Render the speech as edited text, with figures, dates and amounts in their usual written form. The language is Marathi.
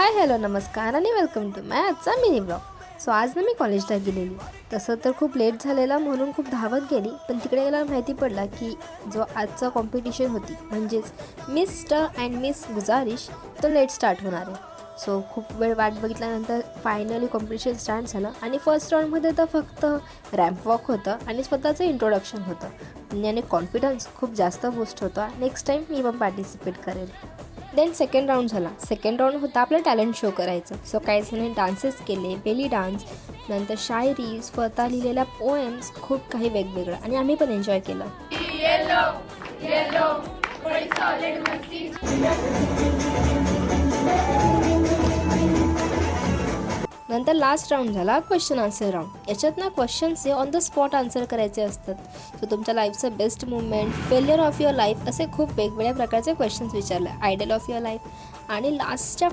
हाय हॅलो नमस्कार आणि वेलकम टू माय आजचा मिनी ब्लॉग. सो आज ना मी कॉलेजला गेलेली. तसं तर खूप लेट झालेला म्हणून खूप धावत गेली, पण तिकडे गेल्यावर माहिती पडला की जो आजचा कॉम्पिटिशन होती म्हणजेच मिस्टर अँड मिस गुजारिश तो लेट स्टार्ट होणार आहे. सो खूप वेळ वाट बघितल्यानंतर फायनली कॉम्पिटिशन स्टार्ट झालं आणि फर्स्ट राऊंडमध्ये तर फक्त रॅम्प वॉक होतं आणि स्वतःचं इंट्रोडक्शन होतं आणि कॉन्फिडन्स खूप जास्त बूस्ट होता. नेक्स्ट टाईम मी पण पार्टिसिपेट करेल. देन सेकंड राऊंड झाला. सेकंड राऊंड होता आपलं टॅलेंट शो करायचं. सो काही जणांनी डान्सेस केले, बेली डान्स, नंतर शायरी, स्वतः लिहिलेल्या पोएम्स, खूप काही वेगवेगळं आणि आम्ही पण एन्जॉय केलं. नंतर लास्ट राऊंड झाला क्वेश्चन आन्सर राऊंड. याच्यात ना questions on the spot answer करायचे असतात. सो तुमच्या लाईफचं best movement, failure of your life, असे खूप वेगवेगळ्या प्रकारचे क्वेश्चन्स विचारले. आयडल ऑफ युअर लाईफ आणि लास्टच्या